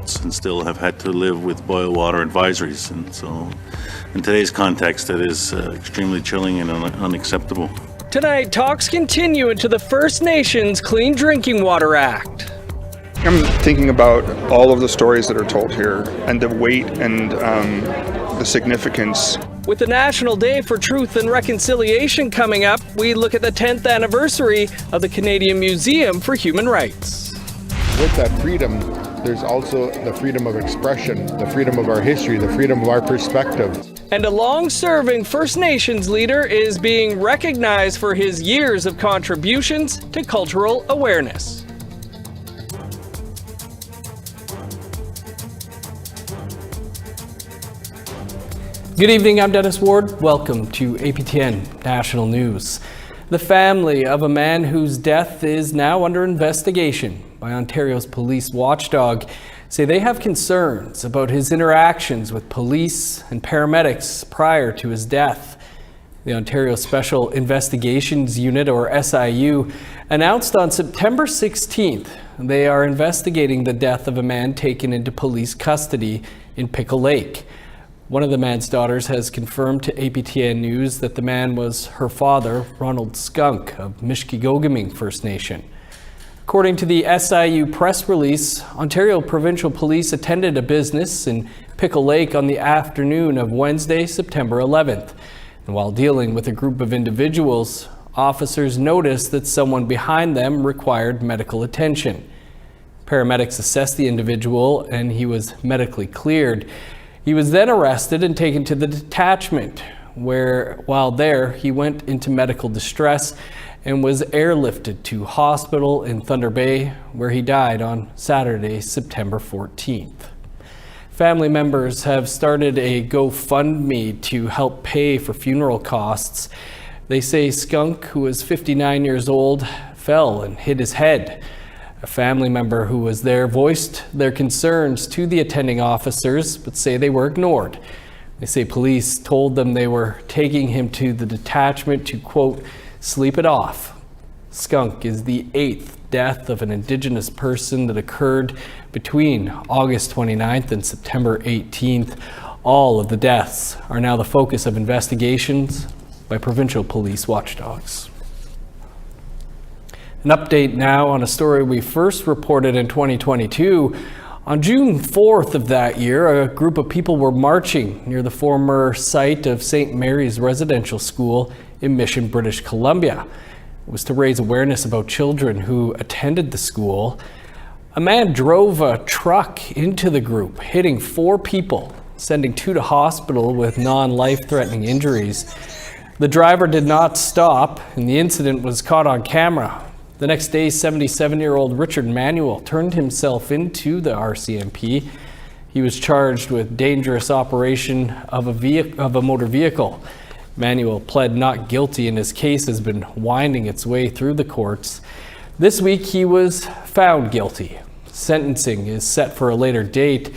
adults and still have had to live with boil water advisories. And so in today's context, that is extremely chilling and unacceptable. Tonight, talks continue into the First Nations Clean Drinking Water Act. I'm thinking about all of the stories that are told here and the weight and the significance. With the National Day for Truth and Reconciliation coming up, we look at the 10th anniversary of the Canadian Museum for Human Rights. With that freedom, there's also the freedom of expression, the freedom of our history, the freedom of our perspective. And a long-serving First Nations leader is being recognized for his years of contributions to cultural awareness. Good evening, I'm Dennis Ward. Welcome to APTN National News. The family of a man whose death is now under investigation by Ontario's police watchdog say they have concerns about his interactions with police and paramedics prior to his death. The Ontario Special Investigations Unit, or SIU, announced on September 16th they are investigating the death of a man taken into police custody in Pickle Lake. One of the man's daughters has confirmed to APTN News that the man was her father, Ronald Skunk of Mishkegoguming First Nation. According to the SIU press release, Ontario Provincial Police attended a business in Pickle Lake on the afternoon of Wednesday, September 11th. And while dealing with a group of individuals, officers noticed that someone behind them required medical attention. Paramedics assessed the individual and he was medically cleared. He was then arrested and taken to the detachment, where while there he went into medical distress and was airlifted to hospital in Thunder Bay, where he died on Saturday, September 14th. Family members have started a GoFundMe to help pay for funeral costs. They say Skunk, who was 59 years old, fell and hit his head. A family member who was there voiced their concerns to the attending officers, but say they were ignored. They say police told them they were taking him to the detachment to, quote, sleep it off. Skunk is the 8th death of an Indigenous person that occurred between August 29th and September 18th. All of the deaths are now the focus of investigations by provincial police watchdogs. An update now on a story we first reported in 2022. On June 4th of that year, a group of people were marching near the former site of St. Mary's Residential School in Mission, British Columbia. It was to raise awareness about children who attended the school. A man drove a truck into the group, hitting 4 people, sending 2 to hospital with non-life-threatening injuries. The driver did not stop, and the incident was caught on camera. The next day, 77-year-old Richard Manuel turned himself into the RCMP. He was charged with dangerous operation of a motor vehicle. Manuel pled not guilty, and his case has been winding its way through the courts. This week, he was found guilty. Sentencing is set for a later date.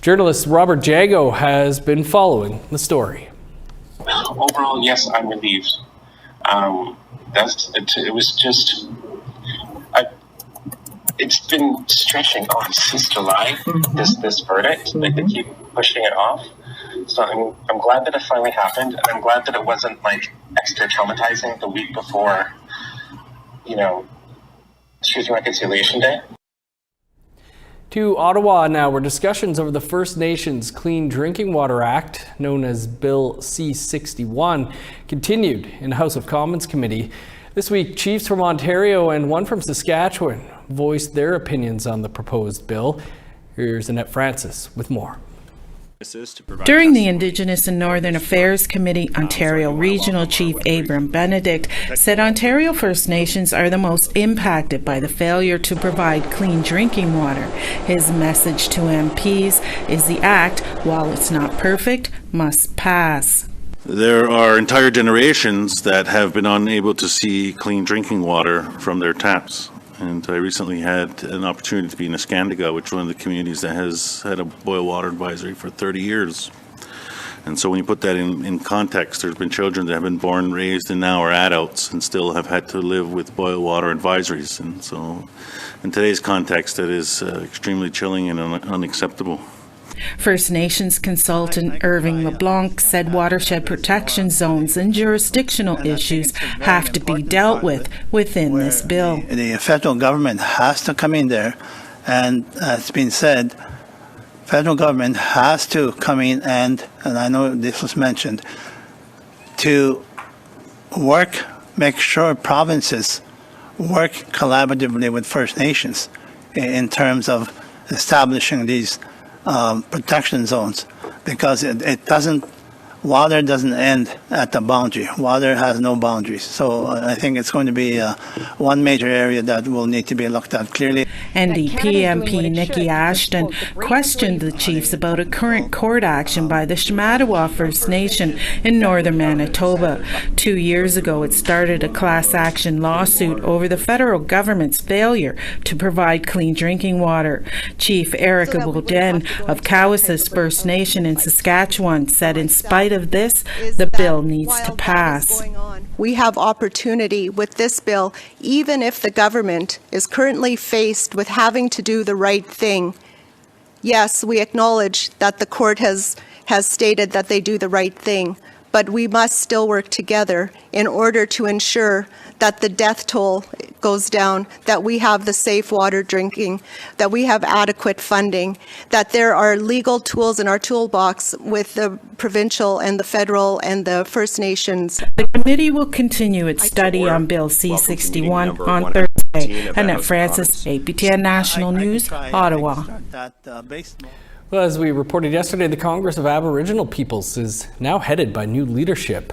Journalist Robert Jago has been following the story. Overall, yes, I'm relieved. It was just... It's been stretching on since July, this verdict. Like, they keep pushing it off. So I'm glad that it finally happened, and I'm glad that it wasn't like extra traumatizing the week before, Truth and Reconciliation Day. To Ottawa now, where discussions over the First Nations Clean Drinking Water Act, known as Bill C-61, continued in the House of Commons Committee. This week, chiefs from Ontario and one from Saskatchewan voiced their opinions on the proposed bill. Here's Annette Francis with more. During the Indigenous and Northern Affairs Committee, Ontario Regional Chief Abram Benedict said Ontario First Nations are the most impacted by the failure to provide clean drinking water. His message to MPs is the Act, while it's not perfect, must pass. There are entire generations that have been unable to see clean drinking water from their taps. And I recently had an opportunity to be in Escandaga, which is one of the communities that has had a boil water advisory for 30 years. And so when you put that in context, there's been children that have been born, raised, and now are adults and still have had to live with boil water advisories. And so in today's context, that is extremely chilling and unacceptable. First Nations consultant Irving LeBlanc said watershed protection zones and jurisdictional issues have to be dealt with within this bill. The federal government has to come in there, and as it's been said, federal government has to come in and I know this was mentioned, to make sure provinces work collaboratively with First Nations in terms of establishing these protection zones, because water doesn't end at the boundary. Water has no boundaries. So I think it's going to be one major area that will need to be looked at clearly. NDP MP Nikki Ashton questioned the chiefs about a current court action by the Shamattawa First Nation in northern Manitoba. 2 years ago, it started a class action lawsuit over the federal government's failure to provide clean drinking water. Chief Erica Boden of Cowessess First Nation in Saskatchewan said in spite of this, the bill needs to pass. We have opportunity with this bill, even if the government is currently faced with having to do the right thing. Yes, we acknowledge that the court has stated that they do the right thing, but we must still work together in order to ensure that the death toll goes down, that we have the safe water drinking, that we have adequate funding, that there are legal tools in our toolbox with the provincial and the federal and the First Nations. The committee will continue its study on Bill C-61 on Thursday. Annette Francis, APTN National News, Ottawa. Well, as we reported yesterday, the Congress of Aboriginal Peoples is now headed by new leadership.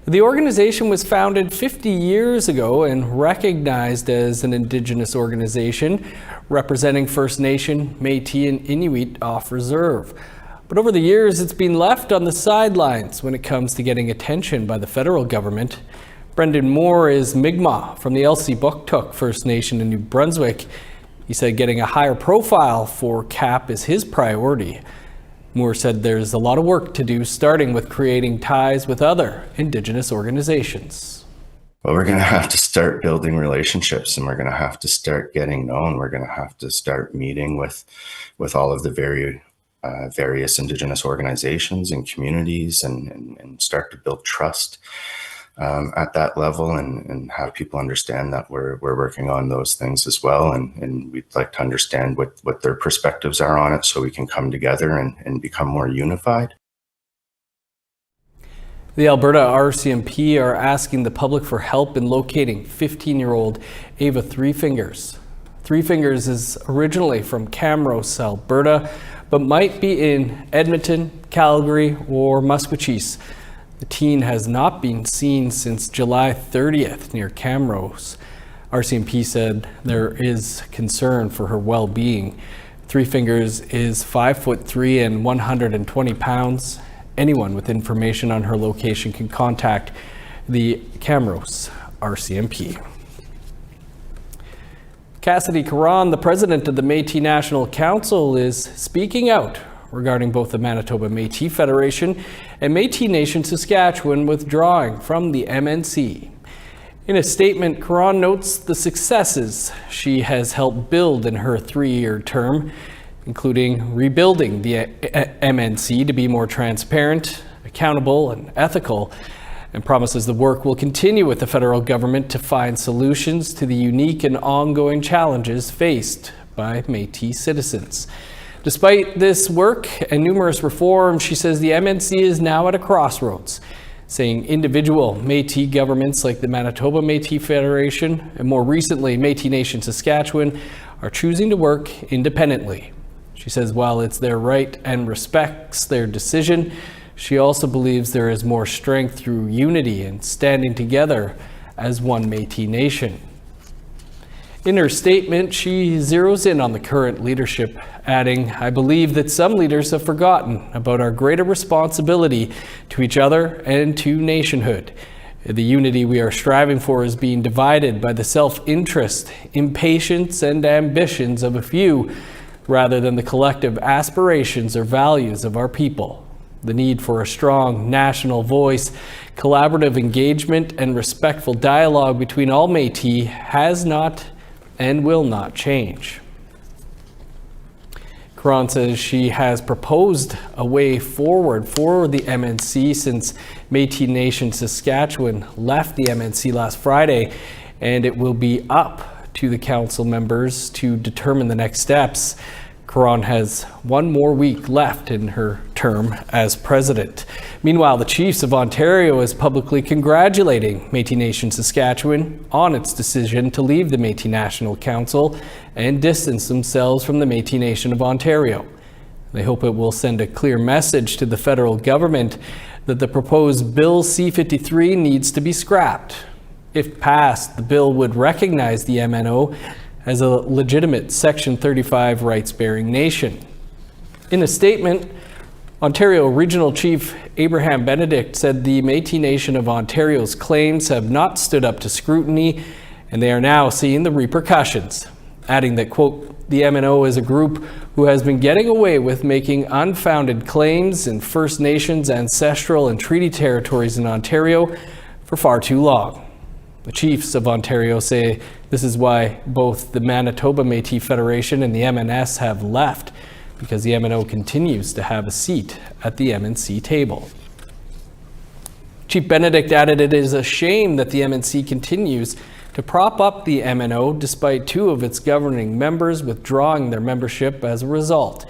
The organization was founded 50 years ago and recognized as an Indigenous organization representing First Nation, Métis, and Inuit off reserve. But over the years, it's been left on the sidelines when it comes to getting attention by the federal government. Brendan Moore is Mi'kmaq from the Elsipogtog First Nation in New Brunswick. He said getting a higher profile for CAP is his priority. Moore said there's a lot of work to do, starting with creating ties with other Indigenous organizations. Well, we're going to have to start building relationships, and we're going to have to start getting known. We're going to have to start meeting with all of the various Indigenous organizations and communities and start to build trust at that level and have people understand that we're working on those things as well. And we'd like to understand what their perspectives are on it so we can come together and become more unified. The Alberta RCMP are asking the public for help in locating 15-year-old Ava Three Fingers. Three Fingers is originally from Camrose, Alberta, but might be in Edmonton, Calgary, or Maskwacis. The teen has not been seen since July 30th near Camrose. RCMP said there is concern for her well-being. Three Fingers is 5'3" and 120 pounds. Anyone with information on her location can contact the Camrose RCMP. Cassidy Caron, the president of the Metis National Council, is speaking out regarding both the Manitoba Métis Federation and Métis Nation Saskatchewan withdrawing from the MNC. In a statement, Caron notes the successes she has helped build in her 3-year term, including rebuilding the MNC to be more transparent, accountable, and ethical, and promises the work will continue with the federal government to find solutions to the unique and ongoing challenges faced by Métis citizens. Despite this work and numerous reforms, she says the MNC is now at a crossroads, saying individual Métis governments like the Manitoba Métis Federation and more recently Métis Nation Saskatchewan are choosing to work independently. She says while it's their right and respects their decision, she also believes there is more strength through unity and standing together as one Métis nation. In her statement, she zeroes in on the current leadership, adding, "I believe that some leaders have forgotten about our greater responsibility to each other and to nationhood. The unity we are striving for is being divided by the self-interest, impatience, and ambitions of a few, rather than the collective aspirations or values of our people." The need for a strong national voice, collaborative engagement, and respectful dialogue between all Métis has not and will not change. Caron says she has proposed a way forward for the MNC since Métis Nation Saskatchewan left the MNC last Friday, and it will be up to the council members to determine the next steps. Caron has one more week left in her term as president. Meanwhile, the Chiefs of Ontario is publicly congratulating Métis Nation Saskatchewan on its decision to leave the Métis National Council and distance themselves from the Métis Nation of Ontario. They hope it will send a clear message to the federal government that the proposed Bill C-53 needs to be scrapped. If passed, the bill would recognize the MNO as a legitimate Section 35 rights-bearing nation. In a statement, Ontario Regional Chief Abraham Benedict said the Métis Nation of Ontario's claims have not stood up to scrutiny and they are now seeing the repercussions, adding that, quote, the MNO is a group who has been getting away with making unfounded claims in First Nations, ancestral and treaty territories in Ontario for far too long. The Chiefs of Ontario say this is why both the Manitoba Métis Federation and the MNS have left, because the MNO continues to have a seat at the MNC table. Chief Benedict added it is a shame that the MNC continues to prop up the MNO despite two of its governing members withdrawing their membership as a result.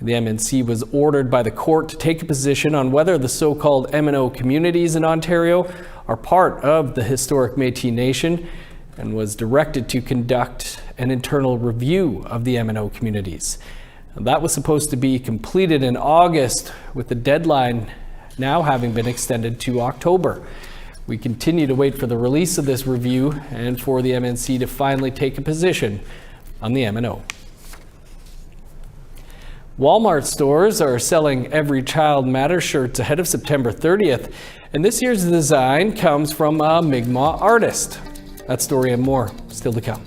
The MNC was ordered by the court to take a position on whether the so-called MNO communities in Ontario are part of the historic Métis Nation and was directed to conduct an internal review of the MNO communities. That was supposed to be completed in August, with the deadline now having been extended to October. We continue to wait for the release of this review and for the MNC to finally take a position on the MNO. Walmart stores are selling Every Child Matters shirts ahead of September 30th, and this year's design comes from a Mi'kmaq artist. That story and more still to come.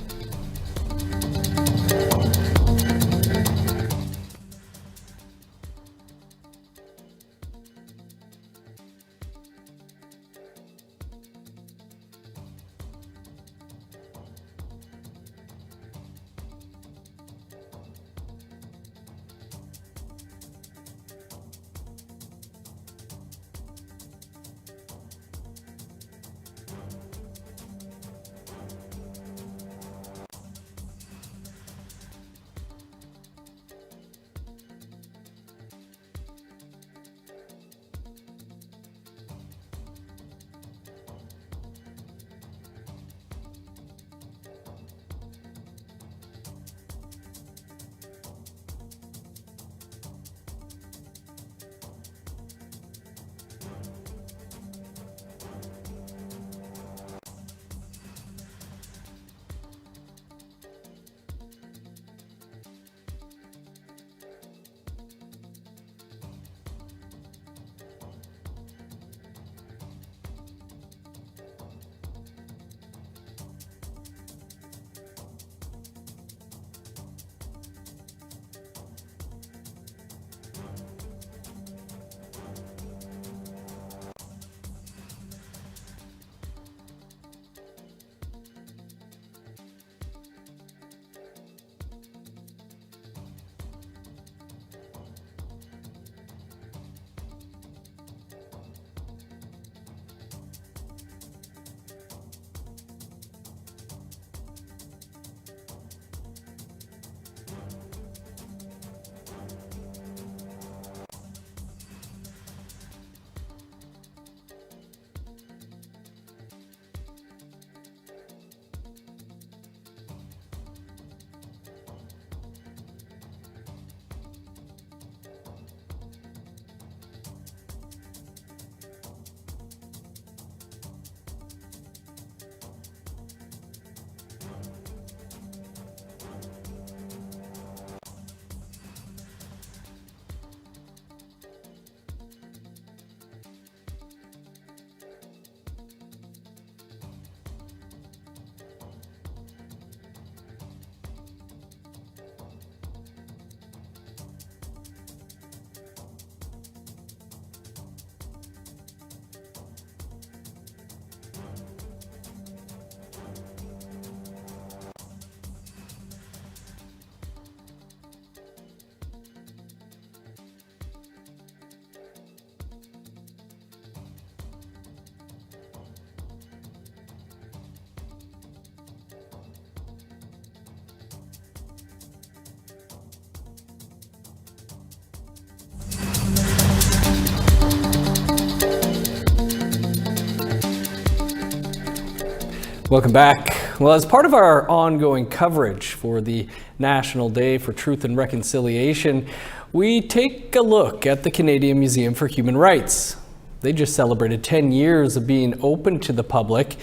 Welcome back. Well, as part of our ongoing coverage for the National Day for Truth and Reconciliation, we take a look at the Canadian Museum for Human Rights. They just celebrated 10 years of being open to the public,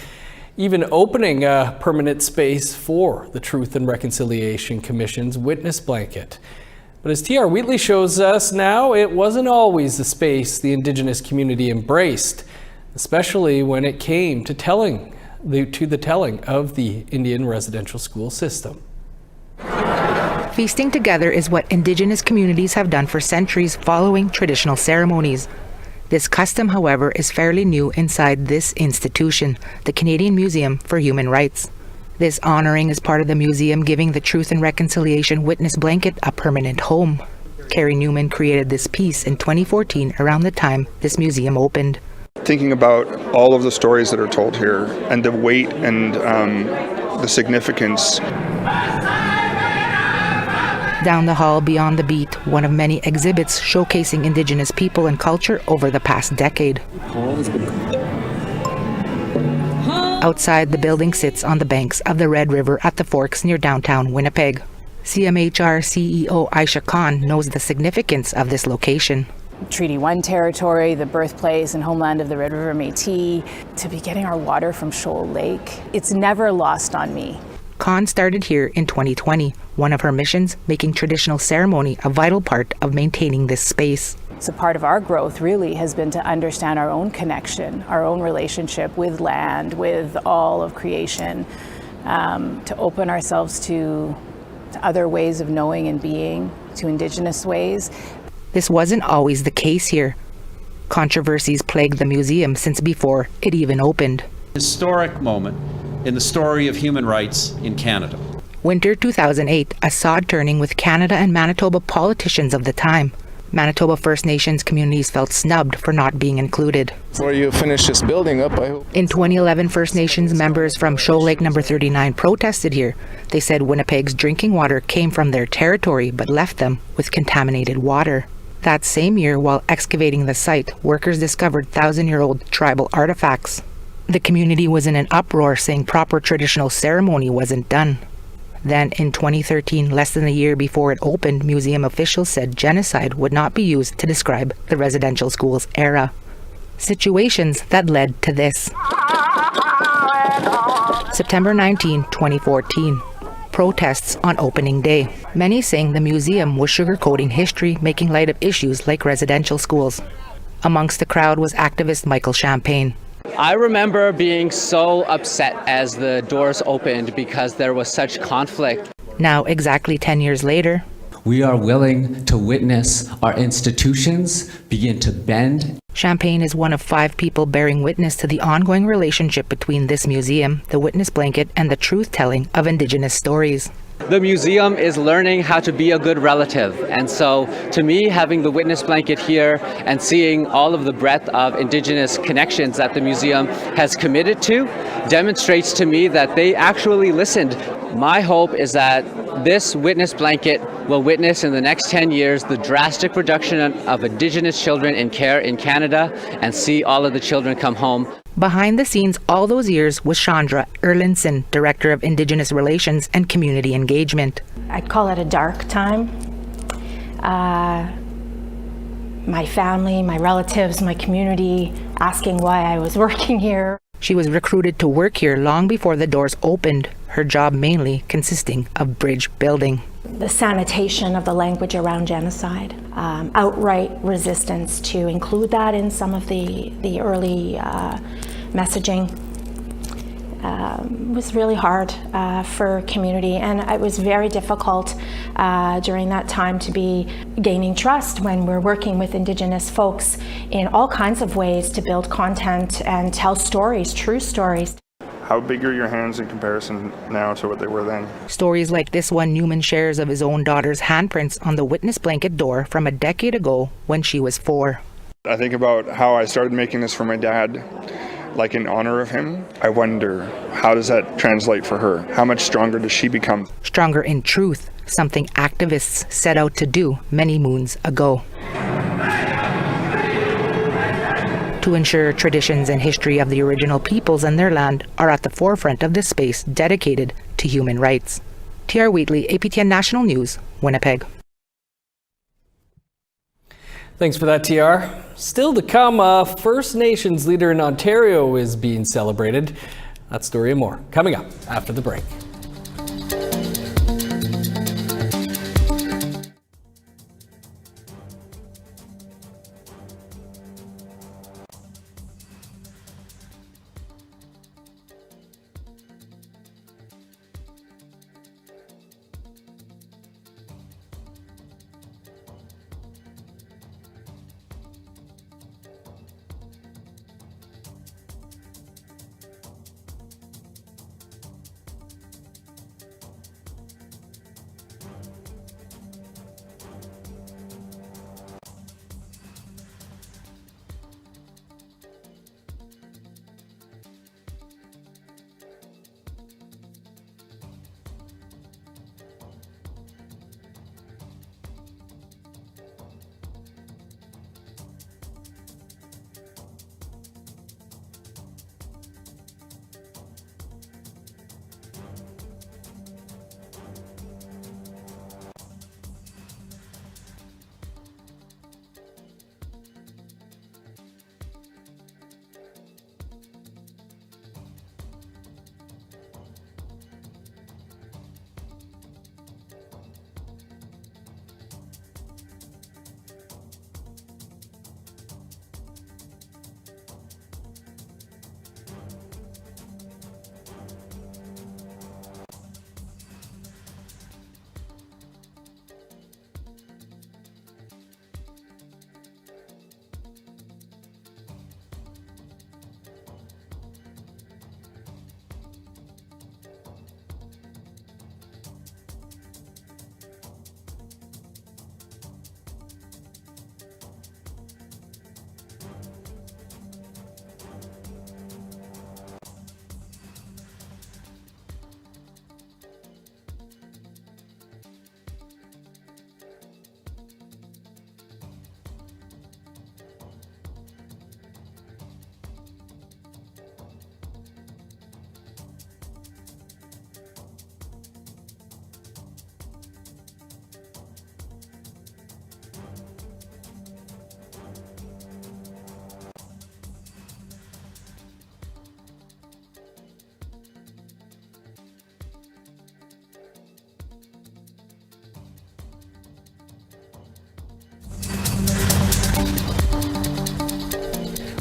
even opening a permanent space for the Truth and Reconciliation Commission's witness blanket. But as T.R. Wheatley shows us now, it wasn't always the space the Indigenous community embraced, especially when it came to the telling of the Indian residential school system. Feasting together is what Indigenous communities have done for centuries following traditional ceremonies. This custom, however, is fairly new inside this institution, the Canadian Museum for Human Rights. This honoring is part of the museum giving the Truth and Reconciliation Witness Blanket a permanent home. Carrie Newman created this piece in 2014 around the time this museum opened. Thinking about all of the stories that are told here and the weight and the significance. Down the hall beyond the beat, one of many exhibits showcasing Indigenous people and culture over the past decade. Outside, the building sits on the banks of the Red River at the Forks near downtown Winnipeg. CMHR CEO Aisha Khan knows the significance of this location. Treaty 1 territory, the birthplace and homeland of the Red River Métis, to be getting our water from Shoal Lake. It's never lost on me. Khan started here in 2020, one of her missions making traditional ceremony a vital part of maintaining this space. So part of our growth really has been to understand our own connection, our own relationship with land, with all of creation, to open ourselves to other ways of knowing and being, to Indigenous ways. This wasn't always the case here. Controversies plagued the museum since before it even opened. Historic moment in the story of human rights in Canada. Winter 2008, a sod turning with Canada and Manitoba politicians of the time. Manitoba First Nations communities felt snubbed for not being included. Before you finish this building up, I hope. In 2011, First Nations members from Shoal Lake number 39 protested here. They said Winnipeg's drinking water came from their territory but left them with contaminated water. That same year, while excavating the site, workers discovered 1,000-year-old tribal artifacts. The community was in an uproar, saying proper traditional ceremony wasn't done. Then, in 2013, less than a year before it opened, museum officials said genocide would not be used to describe the residential school's era. Situations that led to this. September 19, 2014. Protests on opening day. Many saying the museum was sugarcoating history, making light of issues like residential schools. Amongst the crowd was activist Michael Champagne. I remember being so upset as the doors opened because there was such conflict. Now, exactly 10 years later, we are willing to witness our institutions begin to bend. Champagne is one of 5 people bearing witness to the ongoing relationship between this museum, the witness blanket, and the truth-telling of Indigenous stories. The museum is learning how to be a good relative, and so to me, having the witness blanket here and seeing all of the breadth of Indigenous connections that the museum has committed to demonstrates to me that they actually listened. My hope is that this witness blanket will witness in the next 10 years the drastic reduction of Indigenous children in care in Canada and see all of the children come home. Behind the scenes all those years was Chandra Erlinson, Director of Indigenous Relations and Community Engagement. I'd call it a dark time. My family, my relatives, my community asking why I was working here. She was recruited to work here long before the doors opened, her job mainly consisting of bridge building. The sanitation of the language around genocide, outright resistance to include that in some of the early messaging was really hard for community, and it was very difficult during that time to be gaining trust when we're working with Indigenous folks in all kinds of ways to build content and tell stories, true stories. How big are your hands in comparison now to what they were then? Stories like this one Newman shares of his own daughter's handprints on the witness blanket door from a decade ago when she was 4. I think about how I started making this for my dad, like in honor of him. I wonder, how does that translate for her? How much stronger does she become? Stronger in truth, something activists set out to do many moons ago. to ensure traditions and history of the original peoples and their land are at the forefront of this space dedicated to human rights. T.R. Wheatley, APTN National News, Winnipeg. Thanks for that, TR. Still to come, a First Nations leader in Ontario is being celebrated. That story and more coming up after the break.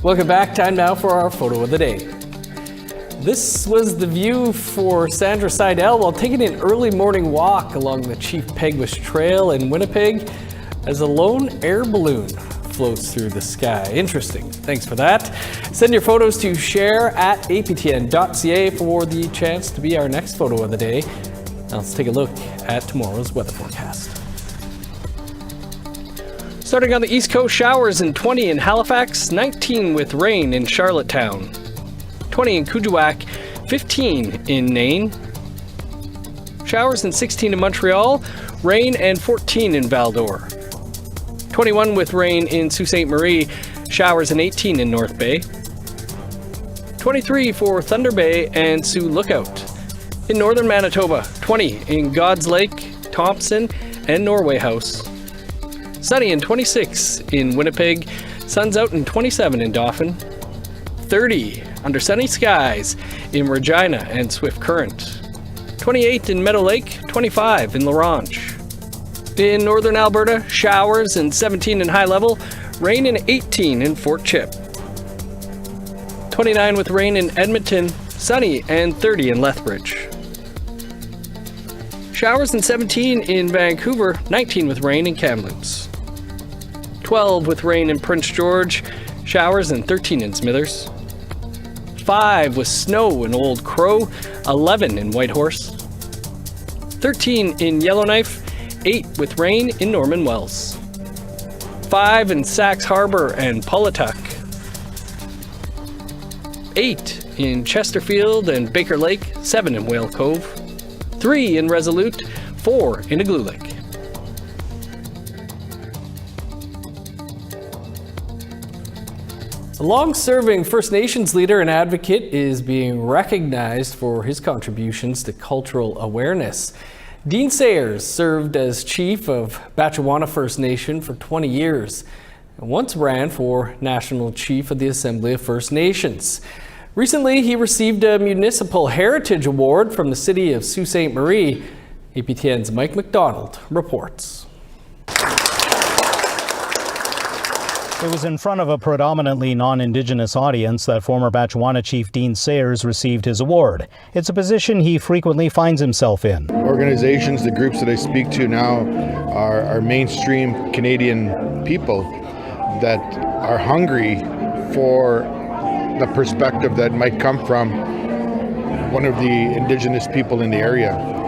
Welcome back. Time now for our photo of the day. This was the view for Sandra Seidel while taking an early morning walk along the Chief Peguis Trail in Winnipeg as a lone air balloon floats through the sky. Interesting. Thanks for that. Send your photos to share@aptn.ca for the chance to be our next photo of the day. Now let's take a look at tomorrow's weather forecast. Starting on the East Coast, showers and 20 in Halifax, 19 with rain in Charlottetown, 20 in Kuujjuaq, 15 in Nain, showers and 16 in Montreal, rain and 14 in Val-d'Or, 21 with rain in Sault Ste. Marie, showers and 18 in North Bay, 23 for Thunder Bay and Sioux Lookout. In northern Manitoba, 20 in God's Lake, Thompson, and Norway House. Sunny and 26 in Winnipeg, sun's out and 27 in Dauphin, 30 under sunny skies in Regina and Swift Current, 28 in Meadow Lake, 25 in La Ronge. In northern Alberta, showers and 17 in High Level, rain and 18 in Fort Chip, 29 with rain in Edmonton, sunny and 30 in Lethbridge. Showers and 17 in Vancouver, 19 with rain in Kamloops. 12 with rain in Prince George, showers and 13 in Smithers. 5 with snow in Old Crow, 11 in Whitehorse. 13 in Yellowknife, 8 with rain in Norman Wells. 5 in Sax Harbor and Pawlatuck. 8 in Chesterfield and Baker Lake, 7 in Whale Cove. 3 in Resolute, 4 in Igloolik. A long-serving First Nations leader and advocate is being recognized for his contributions to cultural awareness. Dean Sayers served as chief of Batchewana First Nation for 20 years and once ran for national chief of the Assembly of First Nations. Recently, he received a Municipal Heritage Award from the city of Sault Ste. Marie. APTN's Mike McDonald reports. It was in front of a predominantly non-Indigenous audience that former Batchewana Chief Dean Sayers received his award. It's a position he frequently finds himself in. Organizations, the groups that I speak to now are mainstream Canadian people that are hungry for the perspective that might come from one of the Indigenous people in the area.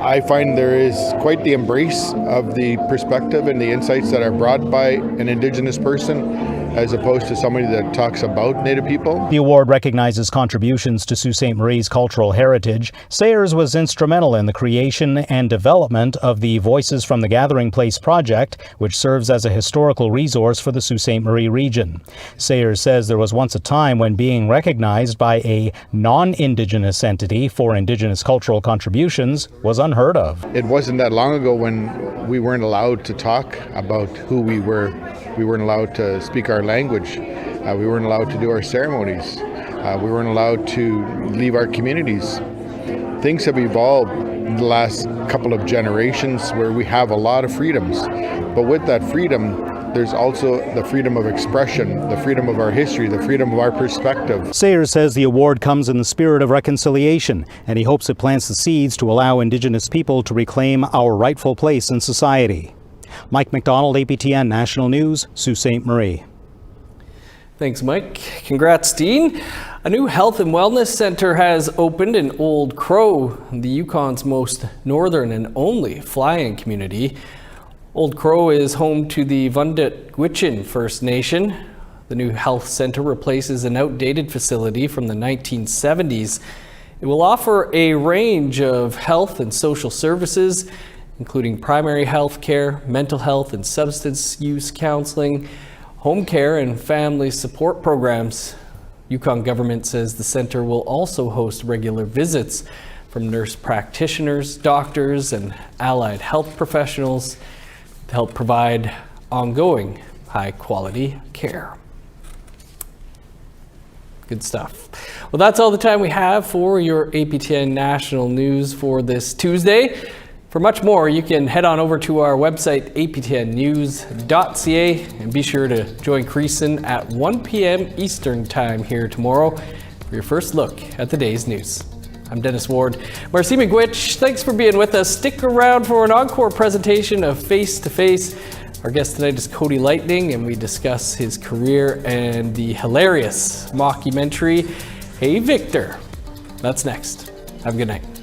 I find there is quite the embrace of the perspective and the insights that are brought by an Indigenous person as opposed to somebody that talks about Native people. The award recognizes contributions to Sault Ste. Marie's cultural heritage. Sayers was instrumental in the creation and development of the Voices from the Gathering Place project, which serves as a historical resource for the Sault Ste. Marie region. Sayers says there was once a time when being recognized by a non-Indigenous entity for Indigenous cultural contributions was unheard of. It wasn't that long ago when we weren't allowed to talk about who we were. We weren't allowed to speak our language. We weren't allowed to do our ceremonies. We weren't allowed to leave our communities. Things have evolved in the last couple of generations where we have a lot of freedoms. But with that freedom, there's also the freedom of expression, the freedom of our history, the freedom of our perspective. Sayers says the award comes in the spirit of reconciliation, and he hopes it plants the seeds to allow Indigenous people to reclaim our rightful place in society. Mike McDonald, APTN National News, Sault Ste. Marie. Thanks, Mike. Congrats, Dean. A new health and wellness center has opened in Old Crow, the Yukon's most northern and only fly-in community. Old Crow is home to the Vundut Gwitchin First Nation. The new health center replaces an outdated facility from the 1970s. It will offer a range of health and social services, including primary health care, mental health and substance use counseling, home care and family support programs. Yukon government says the center will also host regular visits from nurse practitioners, doctors, and allied health professionals to help provide ongoing high-quality care. Good stuff. Well, that's all the time we have for your APTN National News for this Tuesday. For much more, you can head on over to our website, aptnnews.ca, and be sure to join Creason at 1 p.m. Eastern Time here tomorrow for your first look at the day's news. I'm Dennis Ward. Marcy McGuitch, thanks for being with us. Stick around for an encore presentation of Face to Face. Our guest tonight is Cody Lightning, and we discuss his career and the hilarious mockumentary, Hey Victor. That's next. Have a good night.